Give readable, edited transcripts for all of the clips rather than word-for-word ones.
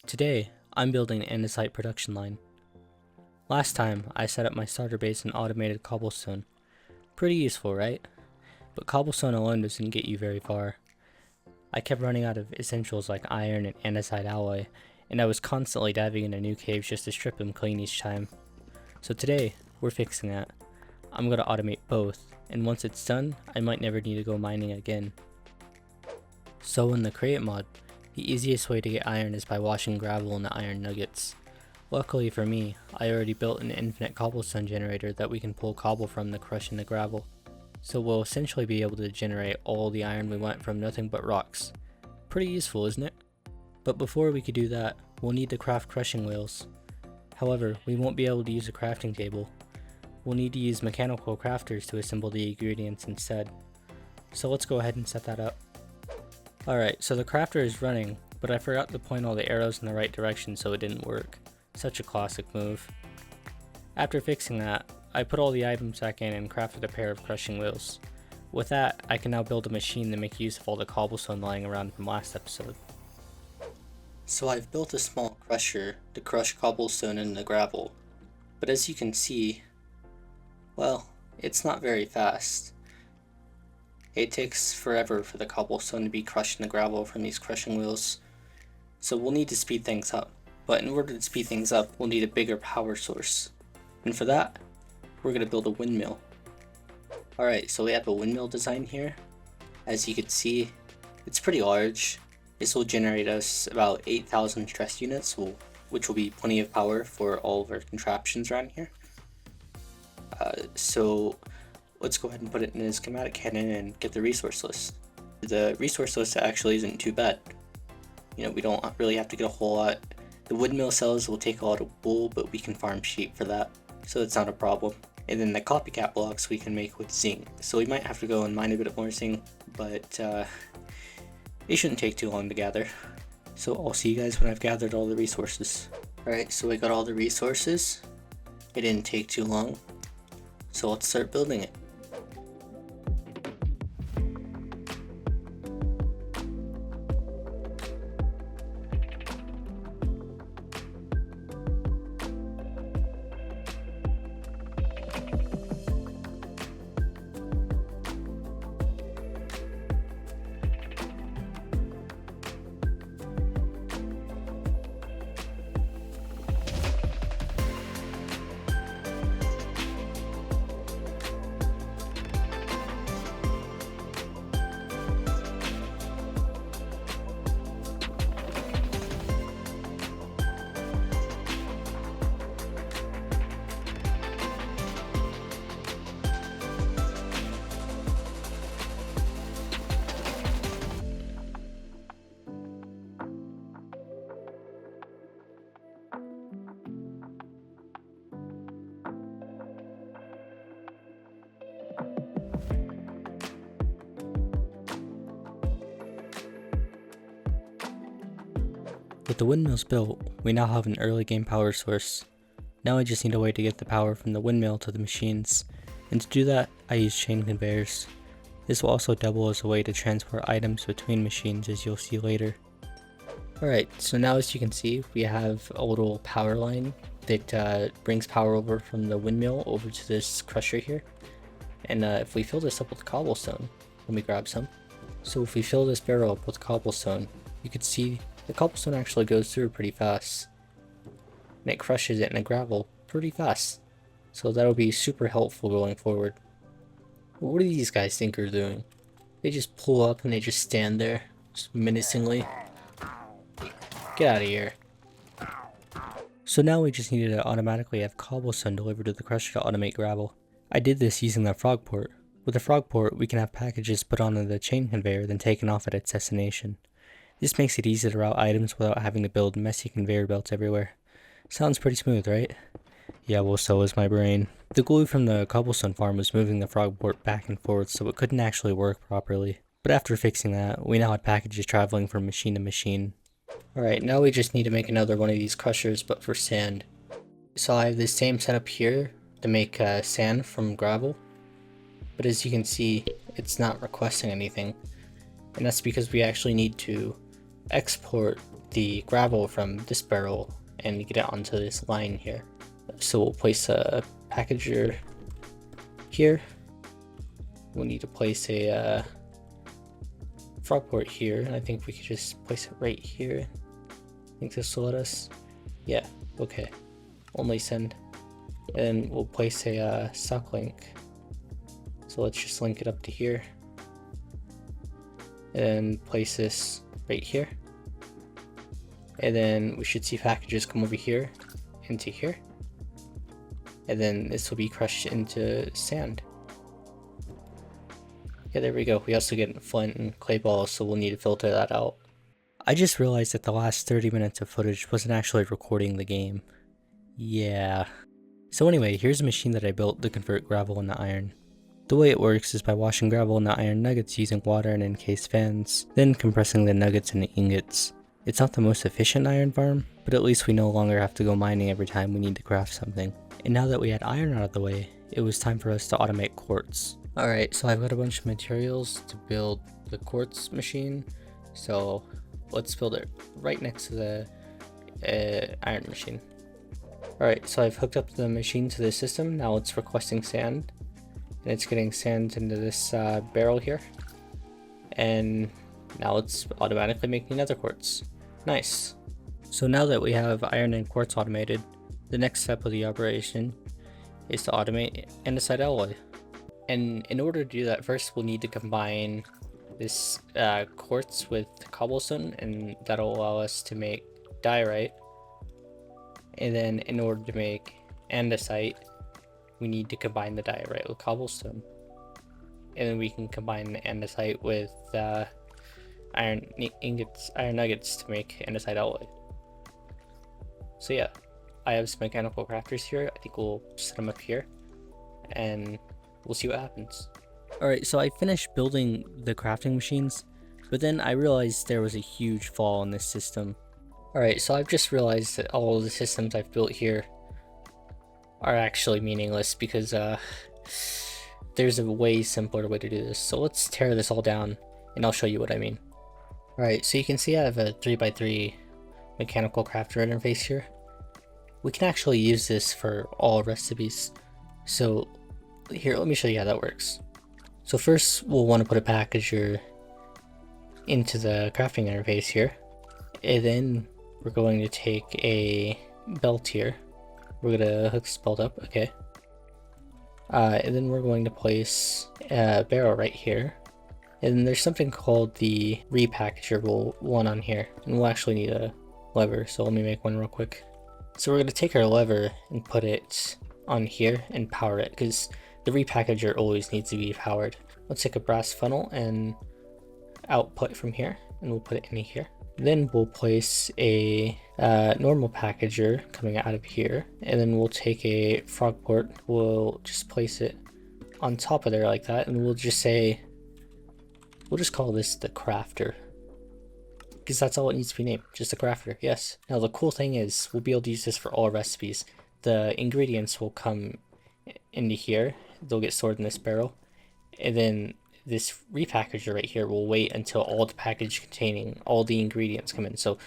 Today, I'm building an andesite production line. Last time, I set up my starter base in automated cobblestone. Pretty useful, right? But cobblestone alone doesn't get you very far. I kept running out of essentials like iron and andesite alloy, and I was constantly diving into new caves just to strip them clean each time. So today, we're fixing that. I'm going to automate both, and once it's done, I might never need to go mining again. So in the create mod, the easiest way to get iron is by washing gravel into iron nuggets. Luckily for me, I already built an infinite cobblestone generator that we can pull cobble from to crush into gravel. So we'll essentially be able to generate all the iron we want from nothing but rocks. Pretty useful, isn't it? But before we could do that, we'll need to craft crushing wheels. However, we won't be able to use a crafting table. We'll need to use mechanical crafters to assemble the ingredients instead. So let's go ahead and set that up. Alright, so the crafter is running, but I forgot to point all the arrows in the right direction so it didn't work. Such a classic move. After fixing that, I put all the items back in and crafted a pair of crushing wheels. With that, I can now build a machine to make use of all the cobblestone lying around from last episode. So I've built a small crusher to crush cobblestone into gravel, but as you can see, well, it's not very fast. It takes forever for the cobblestone to be crushed in the gravel from these crushing wheels, so we'll need to speed things up. But in order to speed things up, we'll need a bigger power source. And for that, we're going to build a windmill. Alright, so we have a windmill design here. As you can see, it's pretty large. This will generate us about 8,000 stress units, which will be plenty of power for all of our contraptions around here. So let's go ahead and put it in a schematic cannon and get the resource list. The resource list actually isn't too bad. You know, we don't really have to get a whole lot. The windmill cells will take a lot of wool, but we can farm sheep for that, so it's not a problem. And then the copycat blocks we can make with zinc, so we might have to go and mine a bit more zinc, but it shouldn't take too long to gather. So I'll see you guys when I've gathered all the resources. Alright, so we got all the resources. It didn't take too long, so let's start building it. With the windmills built, we now have an early game power source. Now I just need a way to get the power from the windmill to the machines, and to do that, I use chain conveyors. This will also double as a way to transport items between machines, as you'll see later. Alright, so now as you can see, we have a little power line that brings power over from the windmill over to this crusher here. And if we fill this up with cobblestone, let me grab some. So if we fill this barrel up with cobblestone, you can see the cobblestone actually goes through pretty fast, and it crushes it in the gravel pretty fast, so that'll be super helpful going forward. What do these guys think are doing? They just pull up and they just stand there, just menacingly. Get out of here. So now we just needed to automatically have cobblestone delivered to the crusher to automate gravel. I did this using the frog port. With the frog port, we can have packages put onto the chain conveyor then taken off at its destination. This makes it easy to route items without having to build messy conveyor belts everywhere. Sounds pretty smooth, right? Yeah, well, so is my brain. The glue from the cobblestone farm was moving the frog port back and forth, so it couldn't actually work properly. But after fixing that, we now had packages traveling from machine to machine. Alright, now we just need to make another one of these crushers, but for sand. So I have this same setup here to make sand from gravel. But as you can see, it's not requesting anything. And that's because we actually need to export the gravel from this barrel and get it onto this line here. So we'll place a packager here. We'll need to place a frog port here, and I think we could just place it right here. I think this will let us. Yeah, okay. Only send. And we'll place a sock link. So let's just link it up to here. And place this right here. And then we should see packages come over here into here. And then this will be crushed into sand. Yeah, there we go. We also get flint and clay balls, so we'll need to filter that out. I just realized that the last 30 minutes of footage wasn't actually recording the game. Yeah. So anyway, here's a machine that I built to convert gravel into iron. The way it works is by washing gravel into iron nuggets using water and encased fans, then compressing the nuggets into ingots. It's not the most efficient iron farm, but at least we no longer have to go mining every time we need to craft something. And now that we had iron out of the way, it was time for us to automate quartz. Alright, so I've got a bunch of materials to build the quartz machine, so let's build it right next to the iron machine. Alright, so I've hooked up the machine to the system. Now it's requesting sand, and it's getting sand into this barrel here, and now it's automatically making nether quartz. Nice. So now that we have iron and quartz automated, the next step of the operation is to automate andesite alloy. And in order to do that, first we'll need to combine this quartz with cobblestone, and that'll allow us to make diorite. And then in order to make andesite, we need to combine the diorite with cobblestone. And then we can combine the andesite with iron nuggets to make andesite alloy. So yeah, I have some mechanical crafters here. I think we'll set them up here, and we'll see what happens. Alright, so I finished building the crafting machines, but then I realized there was a huge flaw in this system. Alright, so I've just realized that all of the systems I've built here are actually meaningless because there's a way simpler way to do this. So let's tear this all down and I'll show you what I mean. Alright, so you can see I have a 3x3 mechanical crafter interface here. We can actually use this for all recipes. So here, let me show you how that works. So first we'll want to put a packager into the crafting interface here, and then we're going to take a belt here. We're going to hook this belt up, okay. And then we're going to place a barrel right here. And then there's something called the repackager one on here, and we'll actually need a lever, so let me make one real quick. So we're going to take our lever and put it on here and power it, because the repackager always needs to be powered. Let's take a brass funnel and output from here, and we'll put it in here. Then we'll place a normal packager coming out of here, and then we'll take a frog port. We'll just place it on top of there like that, and we'll just call this the crafter, because that's all it needs to be named, just a crafter. Yes. Now the cool thing is we'll be able to use this for all recipes. The ingredients will come into here. They'll get stored in this barrel, and then this repackager right here will wait until all the package containing all the ingredients come in. So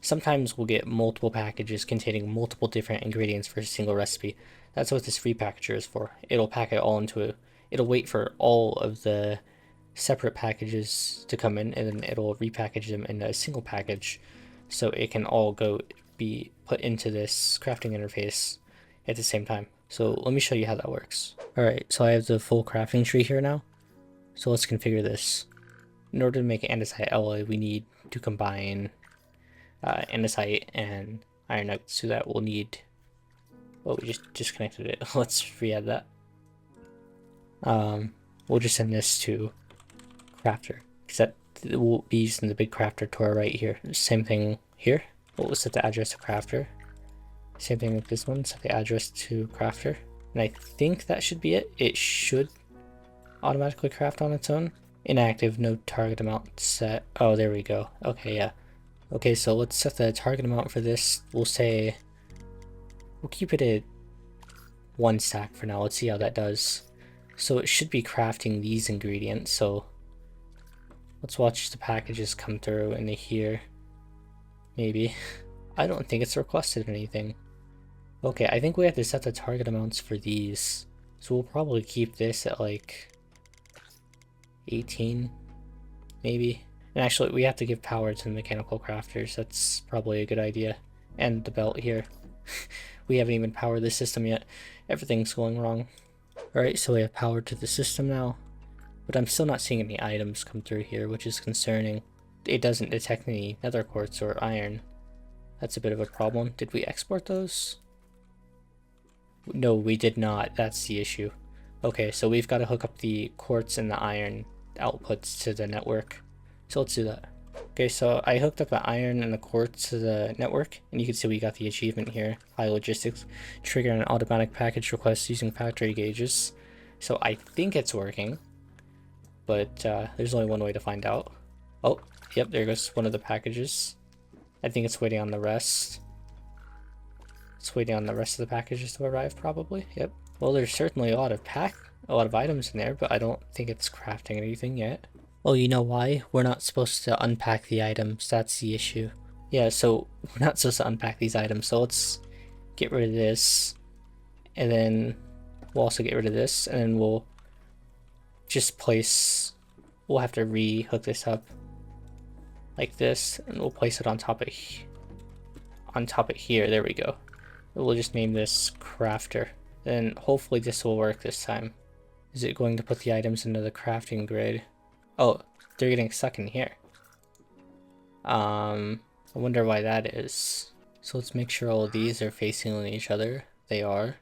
sometimes we'll get multiple packages containing multiple different ingredients for a single recipe. That's what this repackager is for. It'll pack it all into it'll wait for all of the separate packages to come in, and then it'll repackage them in a single package, so it can all be put into this crafting interface at the same time. So let me show you how that works. Alright, so I have the full crafting tree here now. So let's configure this. In order to make andesite alloy, we need to combine andesite and iron nuggets. So that we'll need, we just disconnected it. Let's re-add that. We'll just send this to crafter, because that will be used in the big crafter tour right here. Same thing here. We'll set the address to crafter. Same thing with this one, set the address to crafter. And I think that should be it. It should automatically craft on its own. Inactive, no target amount set. Oh, there we go. Okay, yeah. Okay, so let's set the target amount for this. We'll keep it at 1 stack for now. Let's see how that does. So it should be crafting these ingredients. So let's watch the packages come through into here. Maybe. I don't think it's requested anything. Okay, I think we have to set the target amounts for these. So we'll probably keep this at like 18, maybe. And actually, we have to give power to the mechanical crafters. That's probably a good idea. And the belt here. We haven't even powered the system yet. Everything's going wrong. Alright, so we have power to the system now. But I'm still not seeing any items come through here, which is concerning. It doesn't detect any nether quartz or iron. That's a bit of a problem. Did we export those? No, we did not. That's the issue. Okay, so we've got to hook up the quartz and the iron outputs to the network. So let's do that. Okay, so I hooked up the iron and the quartz to the network, and you can see we got the achievement here. High logistics. Trigger an automatic package request using factory gauges. So I think it's working, but there's only one way to find out. Oh, yep, there goes one of the packages. I think it's waiting on the rest. It's waiting on the rest of the packages to arrive, probably. Yep. Well, there's certainly a lot of items in there, but I don't think it's crafting anything yet. Oh, you know why? We're not supposed to unpack the items. That's the issue. Yeah, so we're not supposed to unpack these items. So let's get rid of this, and then we'll also get rid of this, and then we'll just place. We'll have to re-hook this up like this, and we'll place it on top of here. There we go. We'll just name this crafter. Then hopefully this will work this time. Is it going to put the items into the crafting grid? Oh, they're getting stuck in here. I wonder why that is. So let's make sure all of these are facing on each other. They are.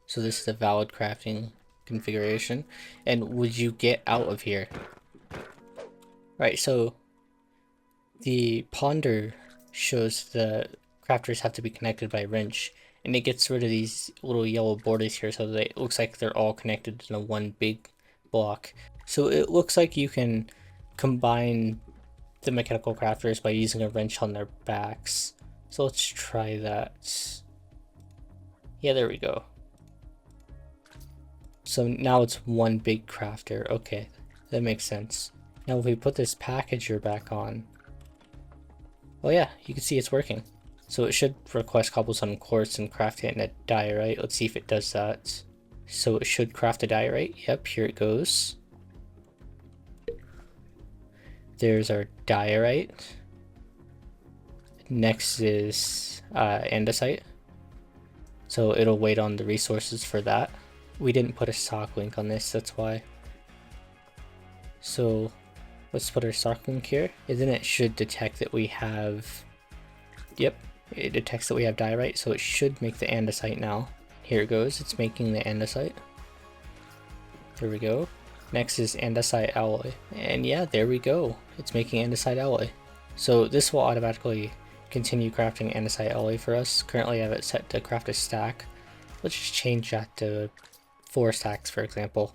So this is a valid crafting configuration. And would you get out of here? Right, so the ponder shows the crafters have to be connected by a wrench, and it gets rid of these little yellow borders here so that it looks like they're all connected in a one big block. So it looks like you can combine the mechanical crafters by using a wrench on their backs. So let's try that. Yeah, there we go. So now it's one big crafter. Okay, that makes sense. Now if we put this packager back on, oh yeah, you can see it's working. So it should request cobblestone quartz and craft it in a diorite. Let's see if it does that. So it should craft a diorite. Yep, here it goes. There's our diorite. Next is andesite. So it'll wait on the resources for that. We didn't put a stock link on this, that's why. So let's put our stock link here. And then it should detect that we have... Yep, it detects that we have diorite, so it should make the andesite now. Here it goes, it's making the andesite. There we go. Next is andesite alloy. And yeah, there we go. It's making andesite alloy. So this will automatically continue crafting andesite alloy for us. Currently I have it set to craft a stack. Let's just change that to 4 stacks, for example.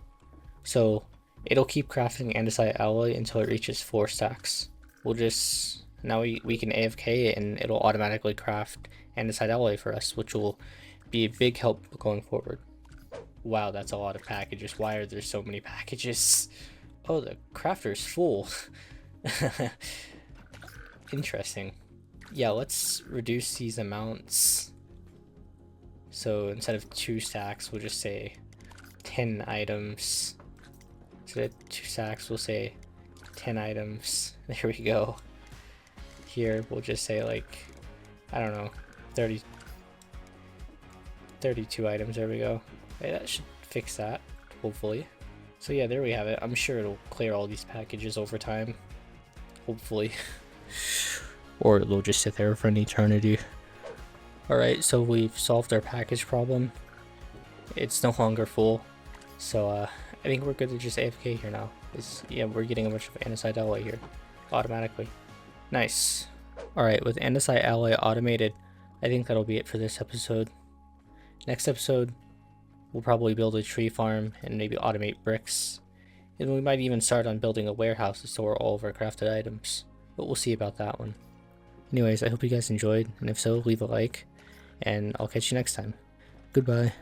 So it'll keep crafting andesite alloy until it reaches 4 stacks. We'll just... Now we can AFK it and it'll automatically craft andesite alloy for us, which will be a big help going forward. Wow, that's a lot of packages. Why are there so many packages? Oh, the crafter's full. Interesting. Yeah, let's reduce these amounts. So instead of 2 stacks, we'll just say 10 items. Instead of 2 stacks, we'll say 10 items. There we go. Here, we'll just say like, I don't know, 32 items. There we go. Okay, that should fix that, hopefully. So yeah, there we have it. I'm sure it'll clear all these packages over time. Hopefully. Or they'll just sit there for an eternity. Alright, so we've solved our package problem. It's no longer full. So I think we're good to just AFK here now. Yeah, we're getting a bunch of andesite alloy here. Automatically. Nice. Alright, with andesite alloy automated, I think that'll be it for this episode. Next episode, we'll probably build a tree farm and maybe automate bricks. And we might even start on building a warehouse to store all of our crafted items. But we'll see about that one. Anyways, I hope you guys enjoyed, and if so, leave a like, and I'll catch you next time. Goodbye.